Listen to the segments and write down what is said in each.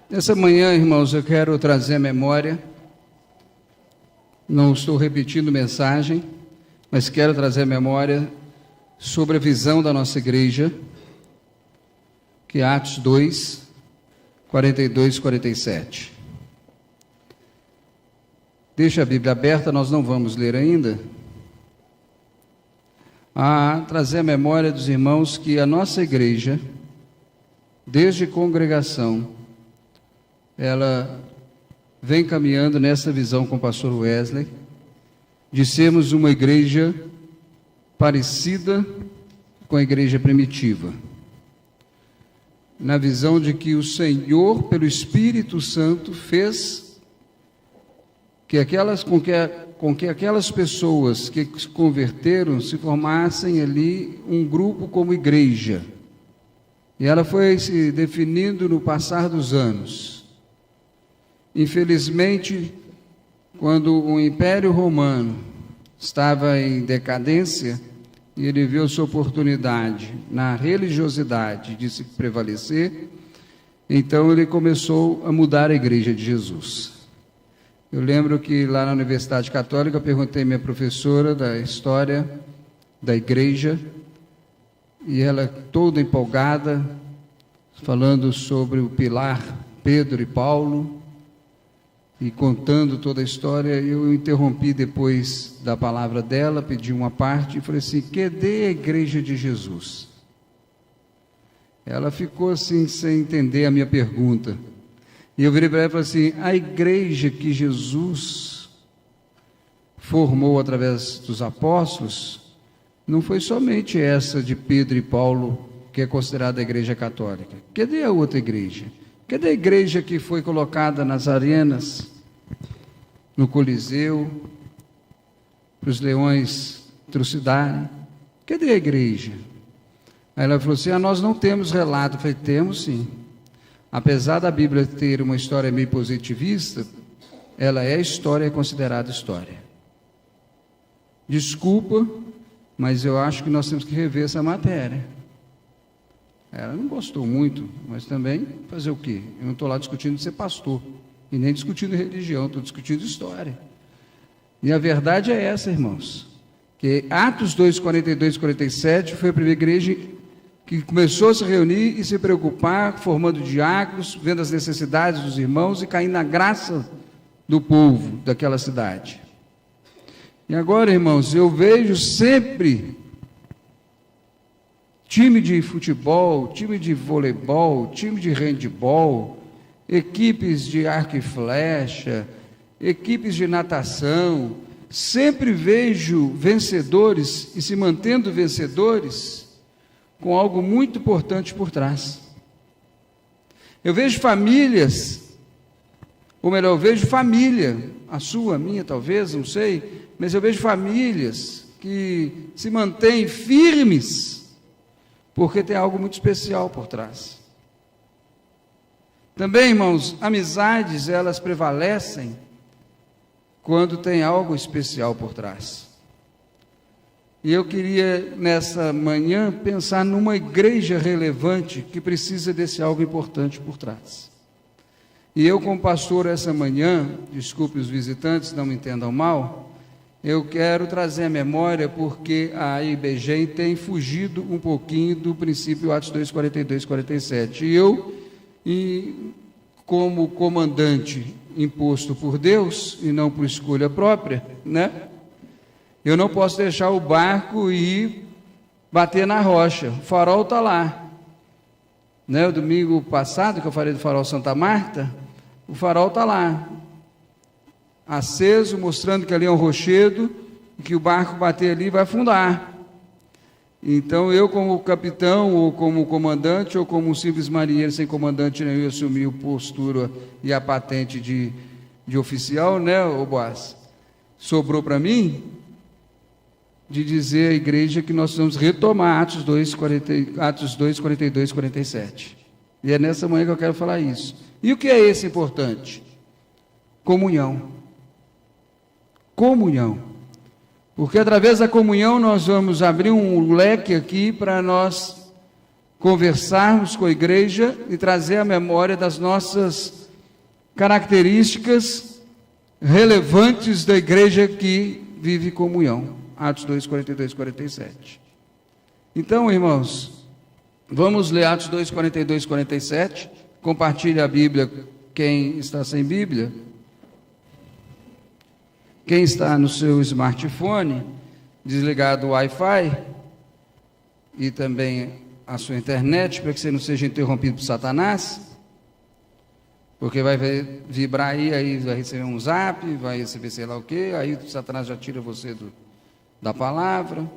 Nessa manhã, irmãos, eu quero trazer a memória, não estou repetindo mensagem, mas quero trazer a memória sobre a visão da nossa igreja, que é Atos 2, 42 e 47. Deixa a Bíblia aberta, nós não vamos ler ainda. Trazer a memória dos irmãos que a nossa igreja, desde congregação, ela vem caminhando nessa visão com o pastor Wesley, de sermos uma igreja parecida com a igreja primitiva, na visão de que o Senhor, pelo Espírito Santo, fez com que aquelas pessoas que se converteram se formassem ali um grupo como igreja. E ela foi se definindo no passar dos anos. Infelizmente, quando o Império Romano estava em decadência, e ele viu sua oportunidade na religiosidade de se prevalecer, então ele começou a mudar a igreja de Jesus. Eu lembro que lá na Universidade Católica eu perguntei à minha professora da história da igreja, e ela toda empolgada, falando sobre o pilar Pedro e Paulo, e contando toda a história. Eu interrompi depois da palavra dela, pedi uma parte e falei assim: cadê a igreja de Jesus? Ela ficou assim, sem entender a minha pergunta. E eu virei para ela e falei assim: a igreja que Jesus formou através dos apóstolos, não foi somente essa de Pedro e Paulo, que é considerada a igreja católica. Cadê a outra igreja? Cadê a igreja que foi colocada nas arenas, no Coliseu, para os leões trucidarem? Cadê a igreja? Aí ela falou assim: nós não temos relato. Eu falei: temos sim. Apesar da Bíblia ter uma história meio positivista, ela é história, é considerada história. Desculpa, mas eu acho que nós temos que rever essa matéria. Ela não gostou muito, mas também fazer o quê? Eu não estou lá discutindo ser pastor, e nem discutindo religião, estou discutindo história. E a verdade é essa, irmãos, que Atos 2, 42 e 47 foi a primeira igreja que começou a se reunir e se preocupar, formando diáconos, vendo as necessidades dos irmãos e caindo na graça do povo daquela cidade. E agora, irmãos, eu vejo sempre time de futebol, time de voleibol, time de handebol, equipes de arco e flecha, equipes de natação. Sempre vejo vencedores e se mantendo vencedores com algo muito importante por trás. Eu vejo famílias, ou melhor, eu vejo família, a sua, a minha talvez, não sei, mas eu vejo famílias que se mantêm firmes, porque tem algo muito especial por trás. Também, irmãos, amizades, elas prevalecem quando tem algo especial por trás. E eu queria, nessa manhã, pensar numa igreja relevante que precisa desse algo importante por trás. E eu, como pastor, essa manhã, desculpe os visitantes, não me entendam mal, eu quero trazer a memória porque a IBGEM tem fugido um pouquinho do princípio Atos 2, 42 e 47. E eu, como comandante imposto por Deus e não por escolha própria, né? Eu não posso deixar o barco ir bater na rocha. O farol está lá. Né? O domingo passado, que eu falei do farol Santa Marta, o farol está lá, aceso, mostrando que ali é um rochedo, e que o barco bater ali vai afundar. Então eu, como capitão, ou como comandante, ou como um simples marinheiro sem comandante, eu assumi a postura e a patente de oficial, né, ô Boaz? Sobrou para mim de dizer à igreja que nós vamos retomar Atos 2, 42 e 47. E é nessa manhã que eu quero falar isso. E o que é esse importante? Comunhão. Comunhão. Porque através da comunhão nós vamos abrir um leque aqui para nós conversarmos com a igreja e trazer a memória das nossas características relevantes da igreja que vive comunhão. Atos 2, 42 e 47. Então, irmãos, vamos ler Atos 2, 42 e 47. Compartilhe a Bíblia, quem está sem Bíblia. Quem está no seu smartphone, desligado o Wi-Fi e também a sua internet, para que você não seja interrompido por Satanás, porque vai vibrar aí vai receber um zap, vai receber sei lá o quê, aí o Satanás já tira você da palavra.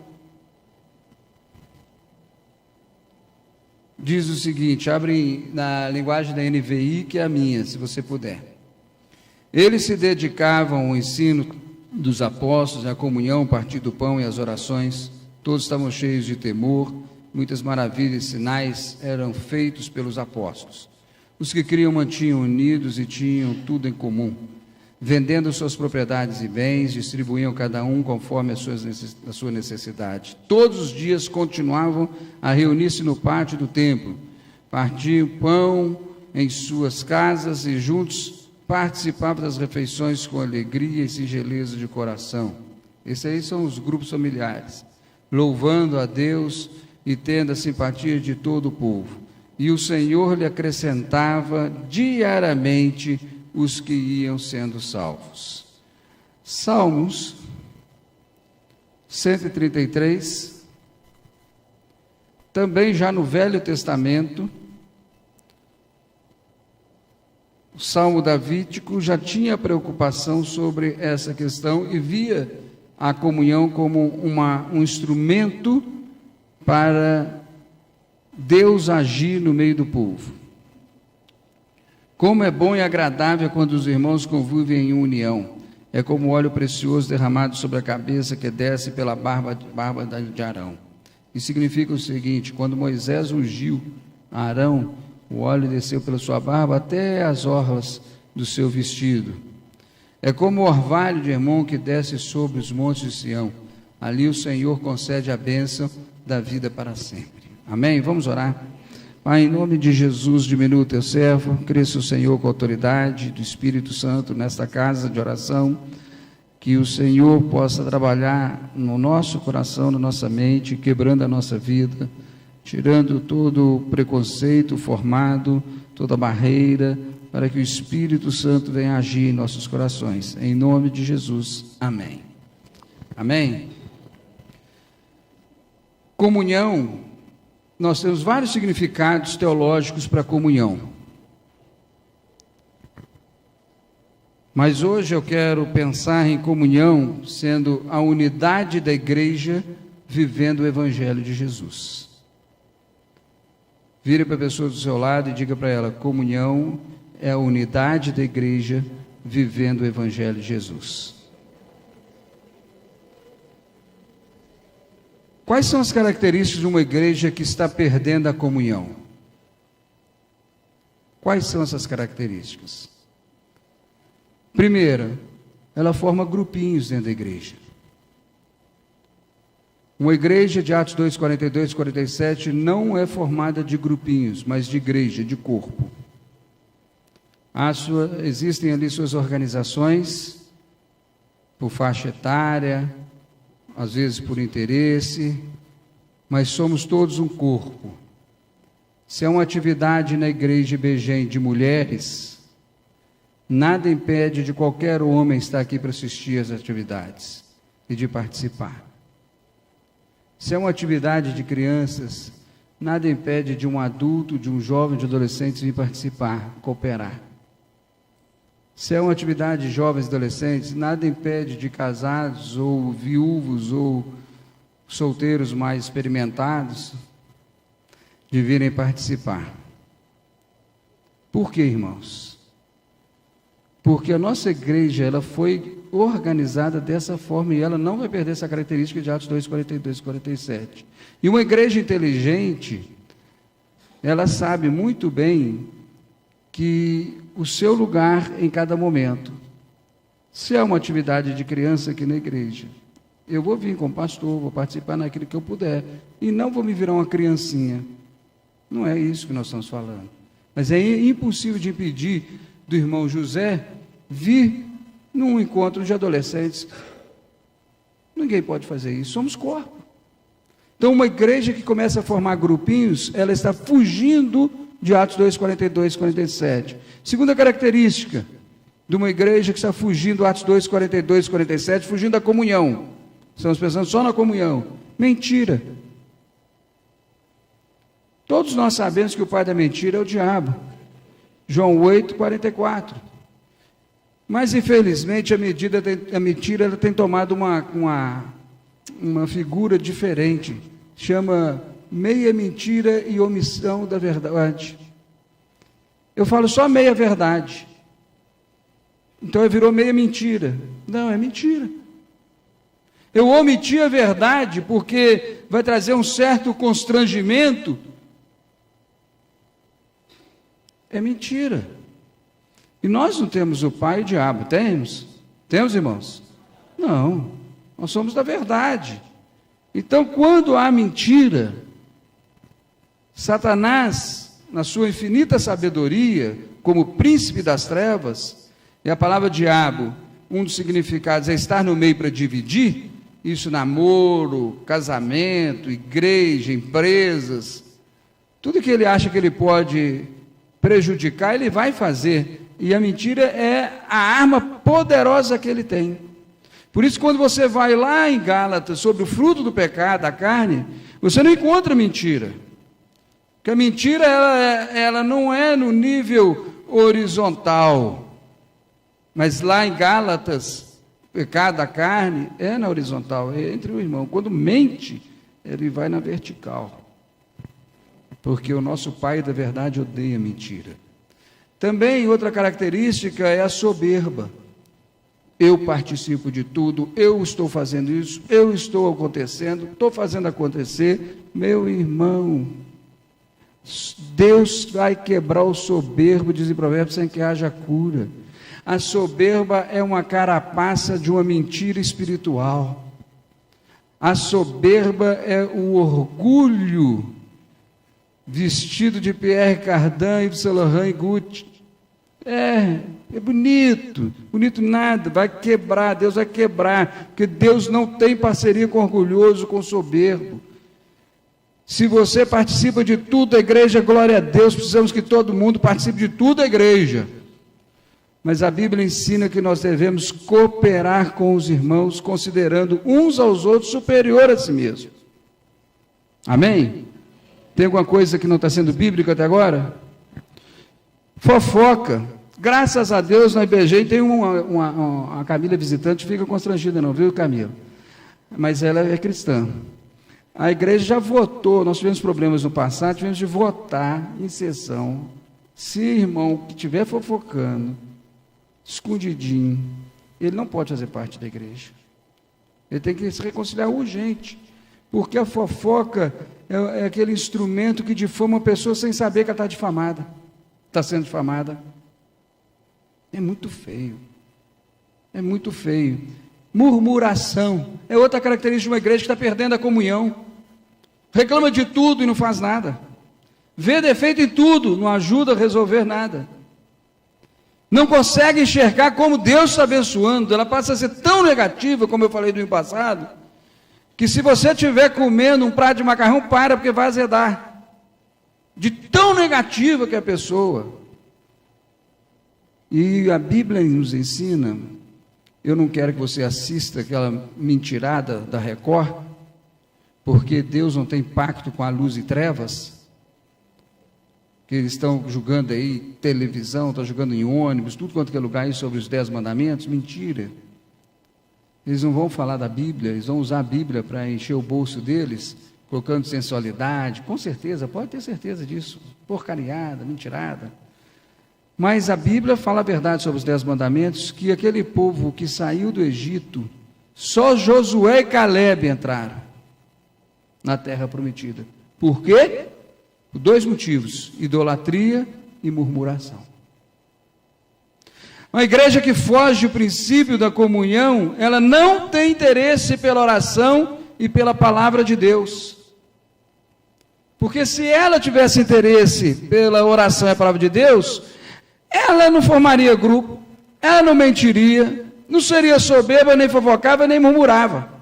Diz o seguinte, abre na linguagem da NVI, que é a minha, se você puder. Eles se dedicavam ao ensino dos apóstolos, à comunhão, partir do pão e às orações. Todos estavam cheios de temor, muitas maravilhas e sinais eram feitos pelos apóstolos. Os que criam mantinham unidos e tinham tudo em comum. Vendendo suas propriedades e bens, distribuíam cada um conforme a sua necessidade. Todos os dias continuavam a reunir-se no pátio do templo, partiam pão em suas casas e juntos participavam das refeições com alegria e singeleza de coração. Esses aí são os grupos familiares, louvando a Deus e tendo a simpatia de todo o povo. E o Senhor lhe acrescentava diariamente os que iam sendo salvos. Salmos 133, também já no Velho Testamento, o Salmo Davídico já tinha preocupação sobre essa questão e via a comunhão como um instrumento para Deus agir no meio do povo. Como é bom e agradável quando os irmãos convivem em união. É como óleo precioso derramado sobre a cabeça que desce pela barba de Arão. Isso significa o seguinte: quando Moisés ungiu Arão, o óleo desceu pela sua barba até as orlas do seu vestido. É como o orvalho de Hermon que desce sobre os montes de Sião. Ali o Senhor concede a bênção da vida para sempre. Amém? Vamos orar. Pai, em nome de Jesus, diminua o teu servo, cresça o Senhor com a autoridade do Espírito Santo nesta casa de oração, que o Senhor possa trabalhar no nosso coração, na nossa mente, quebrando a nossa vida, tirando todo o preconceito formado, toda barreira, para que o Espírito Santo venha agir em nossos corações. Em nome de Jesus, amém. Amém? Comunhão. Nós temos vários significados teológicos para a comunhão. Mas hoje eu quero pensar em comunhão sendo a unidade da igreja vivendo o Evangelho de Jesus. Vire para a pessoa do seu lado e diga para ela: comunhão é a unidade da igreja vivendo o Evangelho de Jesus. Quais são as características de uma igreja que está perdendo a comunhão? Quais são essas características? Primeira, ela forma grupinhos dentro da igreja. Uma igreja de Atos 2, 42 e 47 não é formada de grupinhos, mas de igreja, de corpo. Existem ali suas organizações, por faixa etária, às vezes por interesse, mas somos todos um corpo. Se é uma atividade na igreja IBGEM de mulheres, nada impede de qualquer homem estar aqui para assistir às atividades e de participar. Se é uma atividade de crianças, nada impede de um adulto, de um jovem, de adolescentes vir participar, cooperar. Se é uma atividade de jovens e adolescentes, nada impede de casados ou viúvos ou solteiros mais experimentados de virem participar. Por quê, irmãos? Porque a nossa igreja ela foi organizada dessa forma e ela não vai perder essa característica de Atos 2, 42 e 47. E uma igreja inteligente, ela sabe muito bem que o seu lugar em cada momento. Se é uma atividade de criança aqui na igreja, eu vou vir como pastor, vou participar naquilo que eu puder, e não vou me virar uma criancinha. Não é isso que nós estamos falando. Mas é impossível de impedir do irmão José, vi num encontro de adolescentes. Ninguém pode fazer isso, somos corpo. Então, uma igreja que começa a formar grupinhos, ela está fugindo de Atos 2, 42, 47. Segunda característica de uma igreja que está fugindo, Atos 2, 42, 47, fugindo da comunhão. Estamos pensando só na comunhão. Mentira. Todos nós sabemos que o pai da mentira é o diabo. João 8, 44. Mas, infelizmente, a mentira ela tem tomado uma figura diferente. Chama meia mentira e omissão da verdade. Eu falo só meia verdade. Então virou meia mentira. Não, é mentira. Eu omiti a verdade porque vai trazer um certo constrangimento. É mentira. E nós não temos o pai e o diabo, temos? Temos, irmãos? Não, nós somos da verdade. Então, quando há mentira, Satanás, na sua infinita sabedoria, como príncipe das trevas, e a palavra diabo, um dos significados é estar no meio para dividir, isso namoro, casamento, igreja, empresas, tudo que ele acha que ele pode prejudicar, ele vai fazer. E a mentira é a arma poderosa que ele tem. Por isso, quando você vai lá em Gálatas, sobre o fruto do pecado, da carne, você não encontra mentira. Porque a mentira, ela não é no nível horizontal. Mas lá em Gálatas, o pecado da carne é na horizontal, é entre o irmão. Quando mente, ele vai na vertical. Porque o nosso pai da verdade odeia mentira. Também outra característica é a soberba. Eu participo de tudo, eu estou fazendo isso, eu estou acontecendo, estou fazendo acontecer. Meu irmão, Deus vai quebrar o soberbo, diz em Provérbios, sem que haja cura. A soberba é uma carapaça de uma mentira espiritual. A soberba é o orgulho vestido de Pierre Cardin, Yves Saint Laurent e Gucci. É bonito, bonito nada, vai quebrar, Deus vai quebrar, porque Deus não tem parceria com orgulhoso, com soberbo. Se você participa de tudo, a igreja, glória a Deus, precisamos que todo mundo participe de tudo, a igreja. Mas a Bíblia ensina que nós devemos cooperar com os irmãos, considerando uns aos outros superior a si mesmo. Amém? Tem alguma coisa que não está sendo bíblica até agora? Fofoca. Graças a Deus, na IBG tem uma Camila visitante, fica constrangida não, viu, Camila? Mas ela é cristã. A igreja já votou, nós tivemos problemas no passado, tivemos de votar em sessão. Se irmão que estiver fofocando, escondidinho, ele não pode fazer parte da igreja. Ele tem que se reconciliar urgente. Porque a fofoca é aquele instrumento que difama a pessoa sem saber que ela está difamada. Está sendo difamada. É muito feio. É muito feio. Murmuração é outra característica de uma igreja que está perdendo a comunhão. Reclama de tudo e não faz nada. Vê defeito em tudo, não ajuda a resolver nada. Não consegue enxergar como Deus está abençoando. Ela passa a ser tão negativa, como eu falei do ano passado, que se você estiver comendo um prato de macarrão, para, porque vai azedar. De tão negativa que é a pessoa. E a Bíblia nos ensina, eu não quero que você assista aquela mentirada da Record, porque Deus não tem pacto com a luz e trevas, que eles estão julgando aí televisão, estão julgando em ônibus, tudo quanto é lugar aí sobre os 10 mandamentos, mentira. Eles não vão falar da Bíblia, eles vão usar a Bíblia para encher o bolso deles, colocando sensualidade, com certeza, pode ter certeza disso, porcariada, mentirada. Mas a Bíblia fala a verdade sobre os 10 mandamentos, que aquele povo que saiu do Egito, só Josué e Calebe entraram na terra prometida. Por quê? Por 2 motivos: idolatria e murmuração. Uma igreja que foge do princípio da comunhão, ela não tem interesse pela oração e pela palavra de Deus. Porque se ela tivesse interesse pela oração e a palavra de Deus, ela não formaria grupo, ela não mentiria, não seria soberba, nem fofocava, nem murmurava.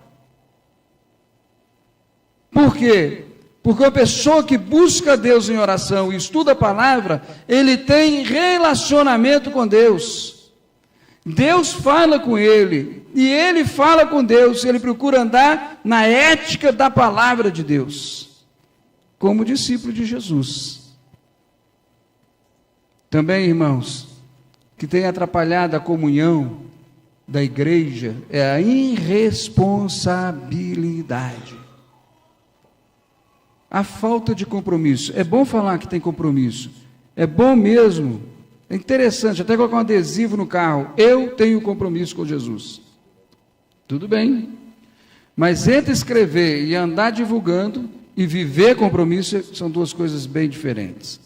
Por quê? Porque a pessoa que busca Deus em oração e estuda a palavra, ele tem relacionamento com Deus. Deus fala com ele, e ele fala com Deus, ele procura andar na ética da palavra de Deus, como discípulo de Jesus. Também, irmãos, que tem atrapalhado a comunhão da igreja é a irresponsabilidade. A falta de compromisso. É bom falar que tem compromisso. É bom mesmo. É interessante, até colocar um adesivo no carro. Eu tenho compromisso com Jesus. Tudo bem. Mas entre escrever e andar divulgando e viver compromisso são duas coisas bem diferentes.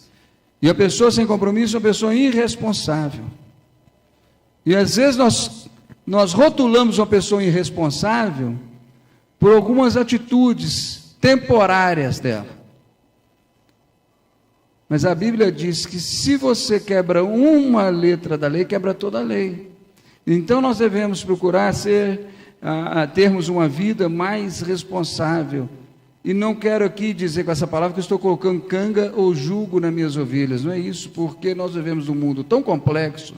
E a pessoa sem compromisso é uma pessoa irresponsável. E às vezes nós rotulamos uma pessoa irresponsável por algumas atitudes temporárias dela. Mas a Bíblia diz que se você quebra uma letra da lei, quebra toda a lei. Então nós devemos procurar termos uma vida mais responsável. E não quero aqui dizer com essa palavra que eu estou colocando canga ou jugo nas minhas ovelhas. Não é isso, porque nós vivemos num mundo tão complexo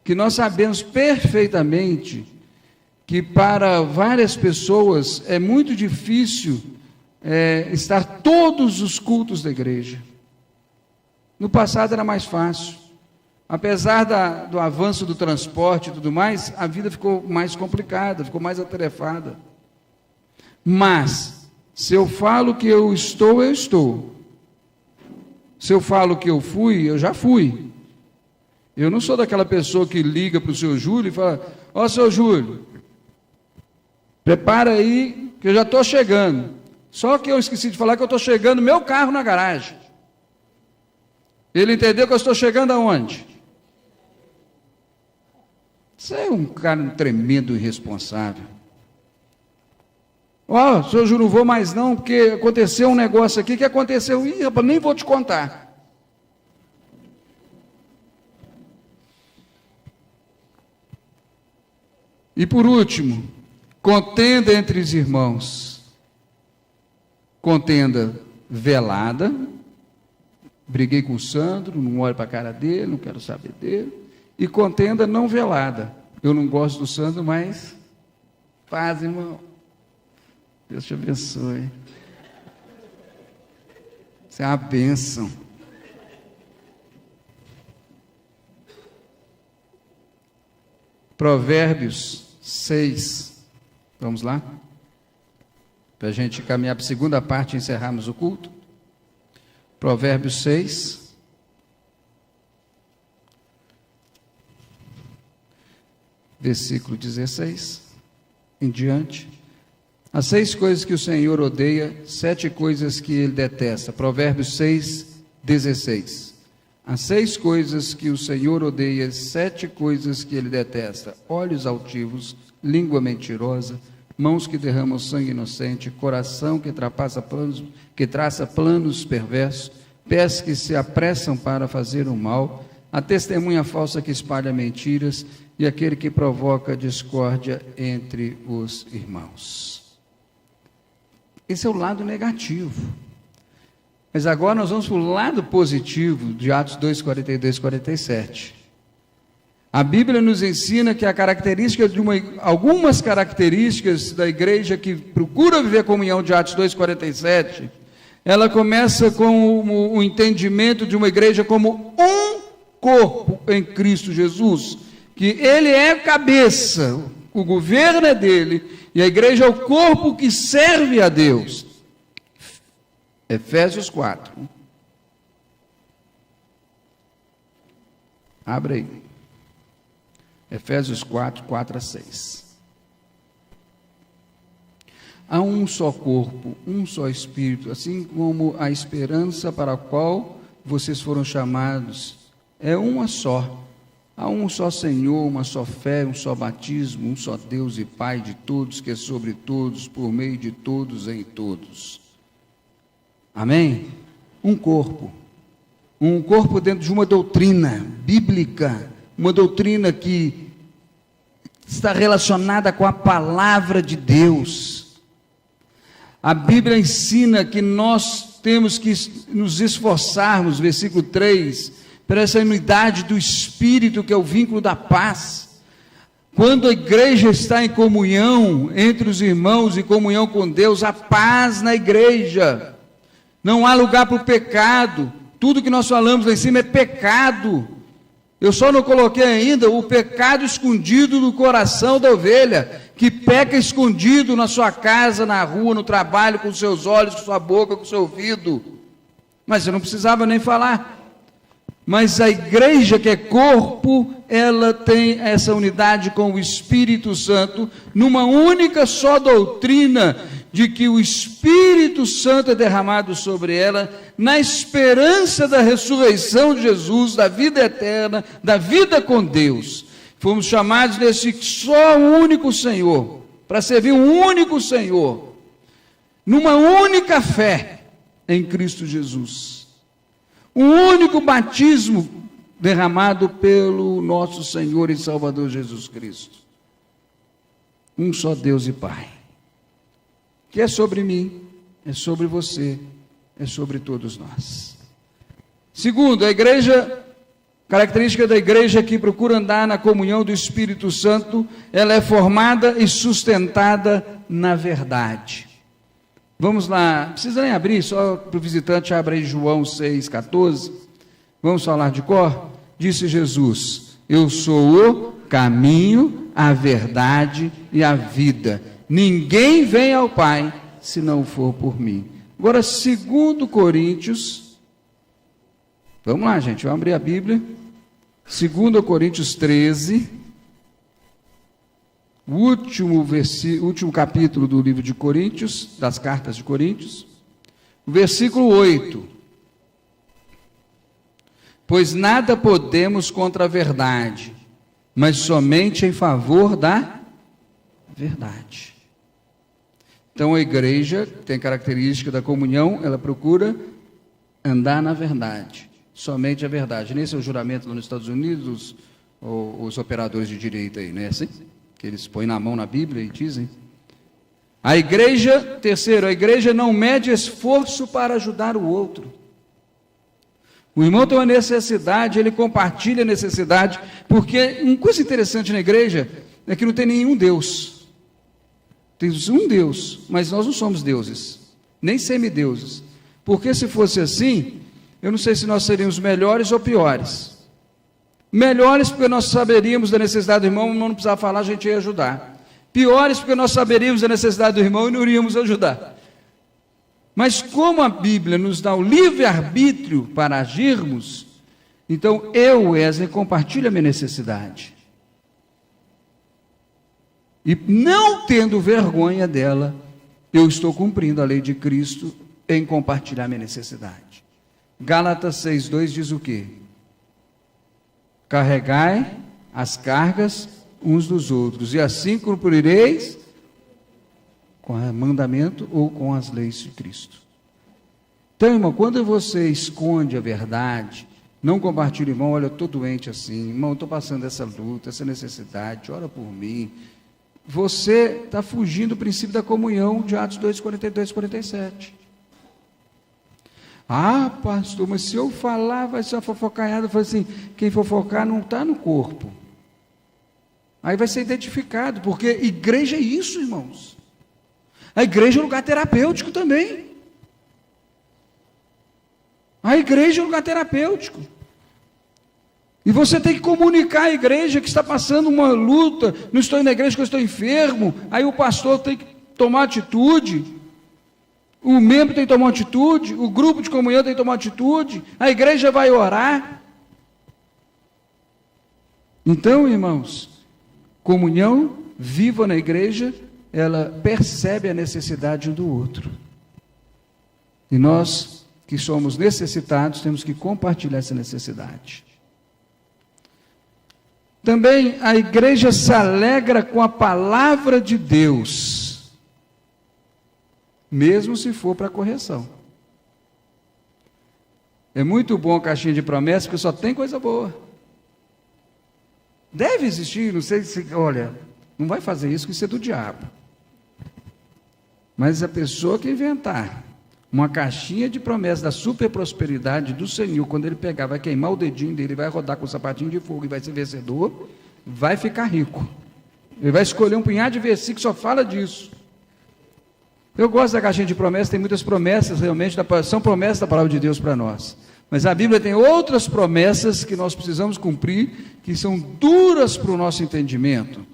que nós sabemos perfeitamente que para várias pessoas é muito difícil estar todos os cultos da igreja. No passado era mais fácil. Apesar do avanço do transporte e tudo mais, a vida ficou mais complicada, ficou mais atarefada. Mas, se eu falo que eu estou, eu estou. Se eu falo que eu fui, eu já fui. Eu não sou daquela pessoa que liga para o seu Júlio e fala: ó, seu Júlio, prepara aí que eu já estou chegando. Só que eu esqueci de falar que eu estou chegando meu carro na garagem. Ele entendeu que eu estou chegando aonde? Você é um cara tremendo irresponsável. Ó, seu Júlio, não vou mais não, porque aconteceu um negócio aqui que aconteceu. Ih, rapaz, nem vou te contar. E por último, contenda entre os irmãos. Contenda velada. Briguei com o Sandro, não olho para a cara dele, não quero saber dele. E contenda não velada. Eu não gosto do Sandro, mas paz, irmão. Deus te abençoe. Isso é uma bênção. Provérbios 6. Vamos lá? Para a gente caminhar para a segunda parte e encerrarmos o culto. Provérbios 6. Versículo 16. Em diante. As 6 coisas que o Senhor odeia, 7 coisas que Ele detesta. Provérbios 6, 16. As 6 coisas que o Senhor odeia, 7 coisas que Ele detesta: olhos altivos, língua mentirosa, mãos que derramam sangue inocente, coração que traça planos perversos, pés que se apressam para fazer o mal, a testemunha falsa que espalha mentiras e aquele que provoca discórdia entre os irmãos. Esse é o lado negativo. Mas agora nós vamos para o lado positivo de Atos 2, 42 e 47. A Bíblia nos ensina que a característica algumas características da igreja que procura viver a comunhão de Atos 2, 47, ela começa com o entendimento de uma igreja como um corpo em Cristo Jesus, que Ele é a cabeça, o governo é dele, e a igreja é o corpo que serve a Deus. Efésios 4. Abre aí. Efésios 4, 4 a 6. Há um só corpo, um só Espírito, assim como a esperança para a qual vocês foram chamados é uma só. Há um só Senhor, uma só fé, um só batismo, um só Deus e Pai de todos, que é sobre todos, por meio de todos, em todos. Amém? Um corpo. um corpo dentro de uma doutrina bíblica, uma doutrina que está relacionada com a palavra de Deus. A Bíblia ensina que nós temos que nos esforçarmos, versículo 3, para essa unidade do Espírito, que é o vínculo da paz. Quando a igreja está em comunhão entre os irmãos, em comunhão com Deus, há paz na igreja. Não há lugar para o pecado. Tudo que nós falamos lá em cima é pecado. Eu só não coloquei ainda o pecado escondido no coração da ovelha, que peca escondido na sua casa, na rua, no trabalho, com seus olhos, com sua boca, com seu ouvido. Mas eu não precisava nem falar. Mas a igreja, que é corpo, ela tem essa unidade com o Espírito Santo, numa única só doutrina, de que o Espírito Santo é derramado sobre ela, na esperança da ressurreição de Jesus, da vida eterna, da vida com Deus. Fomos chamados desse só único Senhor, para servir um único Senhor, numa única fé em Cristo Jesus. Um único batismo derramado pelo nosso Senhor e Salvador Jesus Cristo. Um só Deus e Pai. Que é sobre mim, é sobre você, é sobre todos nós. Segundo, a igreja, característica da igreja que procura andar na comunhão do Espírito Santo, ela é formada e sustentada na verdade. Vamos lá, não precisa nem abrir, só para o visitante abre aí João 6,14. Vamos falar de cor? Disse Jesus: eu sou o caminho, a verdade e a vida. Ninguém vem ao Pai se não for por mim. Agora, 2 Coríntios, vamos lá, gente, vamos abrir a Bíblia. 2 Coríntios 13, o último capítulo do livro de Coríntios, das cartas de Coríntios, versículo 8. Pois nada podemos contra a verdade, mas somente em favor da verdade. Então a igreja tem característica da comunhão, ela procura andar na verdade, somente a verdade. Nesse é o juramento lá nos Estados Unidos, os operadores de direito aí, não é assim? Que eles põem na mão na Bíblia e dizem. A igreja, terceiro, a igreja não mede esforço para ajudar o outro. O irmão tem uma necessidade, ele compartilha a necessidade, porque uma coisa interessante na igreja é que não tem nenhum Deus. Tem um Deus, mas nós não somos deuses, nem semideuses. Porque se fosse assim, eu não sei se nós seríamos melhores ou piores. Melhores porque nós saberíamos da necessidade do irmão, não precisava falar, a gente ia ajudar. Piores porque nós saberíamos da necessidade do irmão e não iríamos ajudar. Mas como a Bíblia nos dá o livre-arbítrio para agirmos, então eu, Wesley, compartilho a minha necessidade. E não tendo vergonha dela, eu estou cumprindo a lei de Cristo em compartilhar minha necessidade. Gálatas 6,2 diz o quê? Carregai as cargas uns dos outros, e assim cumprireis com o mandamento ou com as leis de Cristo. Então, irmão, quando você esconde a verdade, não compartilha, irmão, olha, eu estou doente assim, irmão, estou passando essa luta, essa necessidade, ora por mim. Você está fugindo do princípio da comunhão de Atos 2, 42, 47. Ah, pastor, mas se eu falar, vai ser uma fofocaiada. Eu falei assim, quem fofocar não está no corpo. Aí vai ser identificado, porque igreja é isso, irmãos. A igreja é um lugar terapêutico também. A igreja é um lugar terapêutico. E você tem que comunicar à igreja que está passando uma luta, não estou indo na igreja porque eu estou enfermo, aí o pastor tem que tomar atitude, o membro tem que tomar atitude, o grupo de comunhão tem que tomar atitude, a igreja vai orar. Então, irmãos, comunhão viva na igreja, ela percebe a necessidade um do outro. E nós, que somos necessitados, temos que compartilhar essa necessidade. Também a igreja se alegra com a palavra de Deus, mesmo se for para correção. É muito bom a caixinha de promessas, porque só tem coisa boa. Deve existir, não sei se, olha, não vai fazer isso, que isso é do diabo. Mas a pessoa que inventar uma caixinha de promessas da super prosperidade do Senhor, quando ele pegar, vai queimar o dedinho dele, vai rodar com o sapatinho de fogo e vai ser vencedor, vai ficar rico. Ele vai escolher um punhado de versículos que só fala disso. Eu gosto da caixinha de promessas, tem muitas promessas realmente, são promessas da palavra de Deus para nós. Mas a Bíblia tem outras promessas que nós precisamos cumprir, que são duras para o nosso entendimento.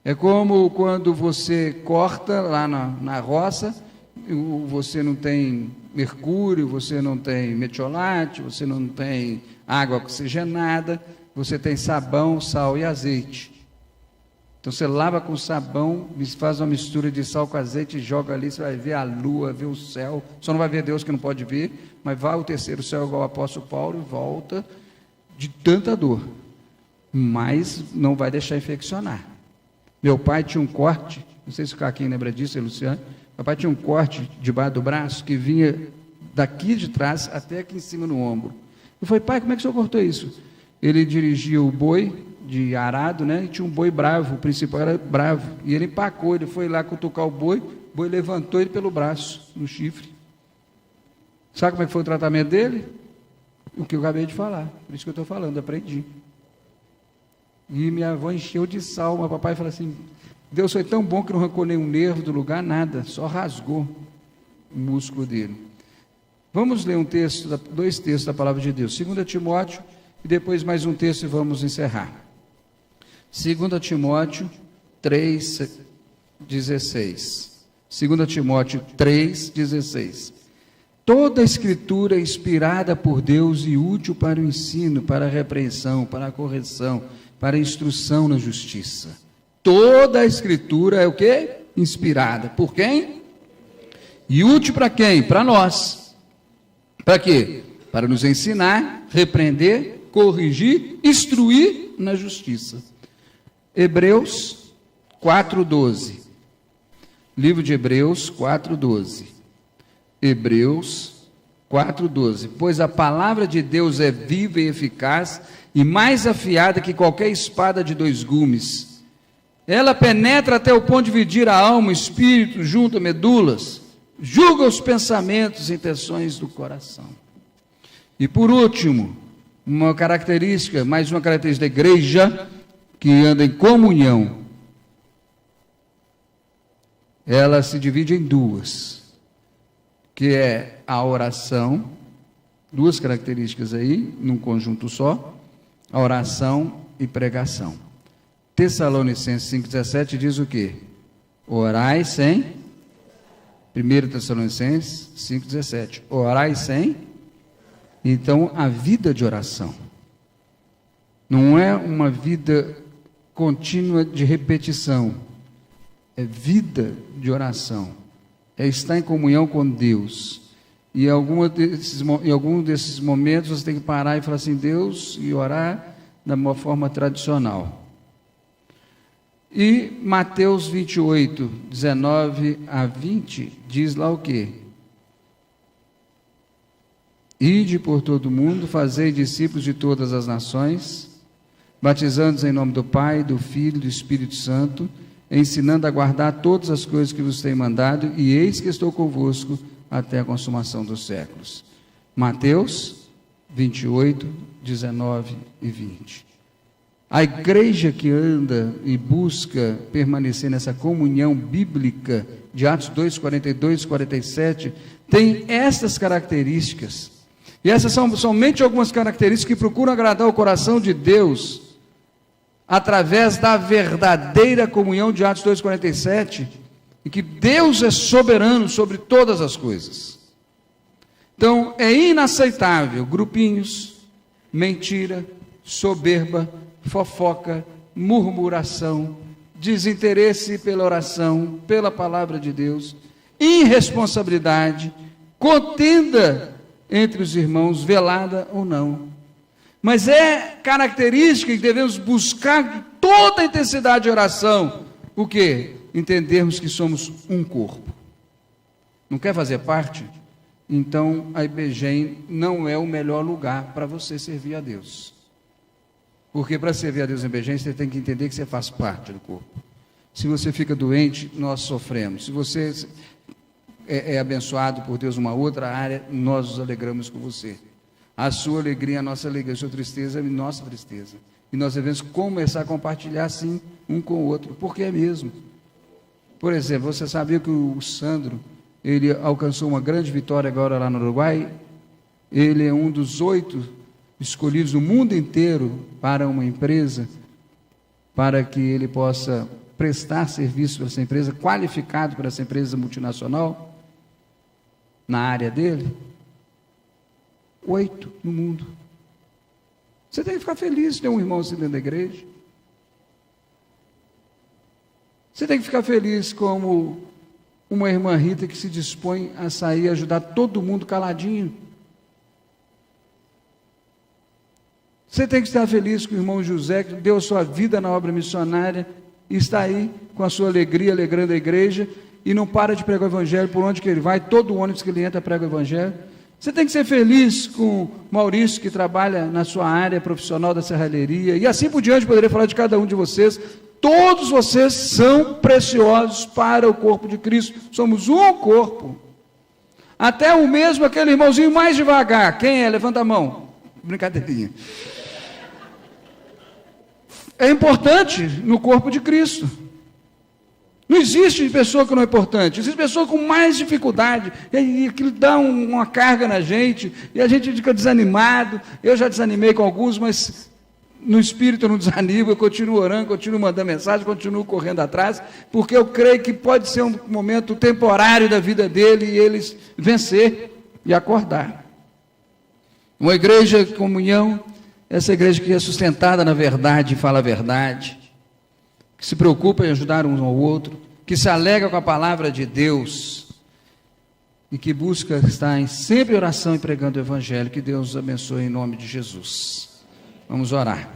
É como quando você corta lá na roça, você não tem mercúrio, você não tem metiolate, você não tem água oxigenada, você tem sabão, sal e azeite. Então você lava com sabão, faz uma mistura de sal com azeite e joga ali, você vai ver a lua, ver o céu. Só não vai ver Deus que não pode ver, mas vai ao terceiro céu igual o apóstolo Paulo e volta de tanta dor. Mas não vai deixar infeccionar. Meu pai tinha um corte, não sei se o Caquinho lembra disso, Luciano. Meu pai tinha um corte debaixo do braço que vinha daqui de trás até aqui em cima no ombro. Eu falei, pai, como é que o senhor cortou isso? Ele dirigia o boi de arado, né? E tinha um boi bravo, o principal era bravo. E ele empacou, ele foi lá cutucar o boi levantou ele pelo braço, no chifre. Sabe como é que foi o tratamento dele? O que eu acabei de falar, por isso que eu estou falando, aprendi. E minha avó encheu de sal, meu papai falou assim, Deus foi tão bom que não arrancou nenhum nervo do lugar, nada, só rasgou o músculo dele. Vamos ler dois textos da palavra de Deus, 2 Timóteo, e depois mais um texto e vamos encerrar. 2 Timóteo 3,16. 2 Timóteo 3,16. Toda a Escritura é inspirada por Deus e útil para o ensino, para a repreensão, para a correção, para a instrução na justiça. Toda a Escritura é o quê? Inspirada. Por quem? E útil para quem? Para nós. Para quê? Para nos ensinar, repreender, corrigir, instruir na justiça. Hebreus 4:12. Livro de Hebreus 4:12. Hebreus 4:12. Pois a palavra de Deus é viva e eficaz e mais afiada que qualquer espada de dois gumes. Ela penetra até o ponto de dividir a alma, o espírito, junto a medulas, julga os pensamentos e intenções do coração. E por último, mais uma característica da igreja que anda em comunhão. Ela se divide em duas, que é a oração, duas características aí, num conjunto só, a oração e pregação. Tessalonicenses 5,17 diz o quê? Orai sem, 1 Tessalonicenses 5,17, orai sem, então a vida de oração, não é uma vida contínua de repetição, é vida de oração, é estar em comunhão com Deus, e em algum desses momentos você tem que parar e falar assim, Deus, e orar da uma forma tradicional. E Mateus 28, 19 a 20, diz lá o quê? Ide por todo o mundo, fazei discípulos de todas as nações, batizando-os em nome do Pai, do Filho e do Espírito Santo, ensinando a guardar todas as coisas que vos tenho mandado, e eis que estou convosco até a consumação dos séculos. Mateus 28, 19 e 20. A igreja que anda e busca permanecer nessa comunhão bíblica de Atos 2, 42, 47, tem essas características. E essas são somente algumas características que procuram agradar o coração de Deus através da verdadeira comunhão de Atos 2, 47, e que Deus é soberano sobre todas as coisas. Então, é inaceitável grupinhos, mentira, soberba, fofoca, murmuração, desinteresse pela oração, pela palavra de Deus, irresponsabilidade, contenda entre os irmãos, velada ou não. Mas é característica que devemos buscar toda a intensidade de oração. O quê? Entendermos que somos um corpo. Não quer fazer parte? então a IBGEM não é o melhor lugar para você servir a Deus. Porque para servir a Deus em IBGEM, você tem que entender que você faz parte do corpo. Se você fica doente, nós sofremos. Se você é abençoado por Deus numa outra área, nós nos alegramos com você. A sua alegria, a nossa alegria, a sua tristeza é a nossa tristeza. E nós devemos começar a compartilhar assim um com o outro, porque é mesmo. Por exemplo, você sabia que o Sandro, ele alcançou uma grande vitória agora lá no Uruguai? Ele é um dos 8 escolhidos no mundo inteiro para uma empresa, para que ele possa prestar serviço para essa empresa, qualificado para essa empresa multinacional, na área dele. 8 no mundo. Você tem que ficar feliz de ter um irmão assim dentro da igreja. Você tem que ficar feliz como uma irmã Rita que se dispõe a sair e ajudar todo mundo caladinho. Você tem que estar feliz com o irmão José, que deu sua vida na obra missionária e está aí com a sua alegria, alegrando a igreja, e não para de pregar o evangelho por onde que ele vai, todo ônibus que ele entra prega o evangelho. Você tem que ser feliz com o Maurício, que trabalha na sua área profissional da serralheria, e assim por diante, poderia falar de cada um de vocês. Todos vocês são preciosos para o corpo de Cristo, somos um corpo. Até o mesmo, aquele irmãozinho mais devagar, quem é? Levanta a mão. Brincadeirinha. É importante no corpo de Cristo. Não existe pessoa que não é importante, existe pessoa com mais dificuldade, e aquilo dá uma carga na gente, e a gente fica desanimado. Eu já desanimei com alguns, mas no espírito eu não desanimo, eu continuo orando, continuo mandando mensagem, continuo correndo atrás, porque eu creio que pode ser um momento temporário da vida dele, e eles vencer e acordar. Uma igreja de comunhão, essa igreja que é sustentada na verdade e fala a verdade, que se preocupa em ajudar um ao outro, que se alegra com a palavra de Deus e que busca estar em sempre oração e pregando o evangelho. Que Deus os abençoe em nome de Jesus. Vamos orar.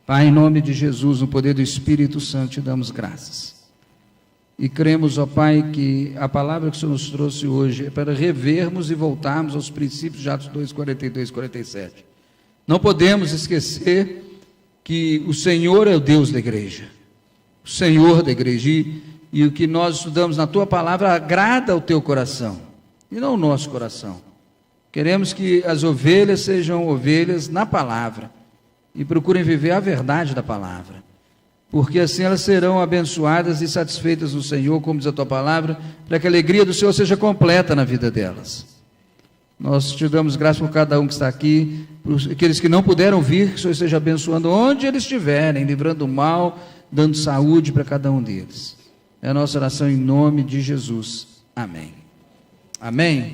Pai, em nome de Jesus, no poder do Espírito Santo, te damos graças. E cremos, ó Pai, que a palavra que o Senhor nos trouxe hoje é para revermos e voltarmos aos princípios de Atos 2, 42 e 47. Não podemos esquecer que o Senhor é o Deus da igreja, o Senhor da igreja, e o que nós estudamos na Tua palavra agrada ao Teu coração, e não o nosso coração. Queremos que as ovelhas sejam ovelhas na palavra, e procurem viver a verdade da palavra, porque assim elas serão abençoadas e satisfeitas no Senhor, como diz a Tua palavra, para que a alegria do Senhor seja completa na vida delas. Nós te damos graças por cada um que está aqui, por aqueles que não puderam vir, que o Senhor esteja abençoando onde eles estiverem, livrando o mal, dando saúde para cada um deles. É a nossa oração em nome de Jesus. Amém. Amém.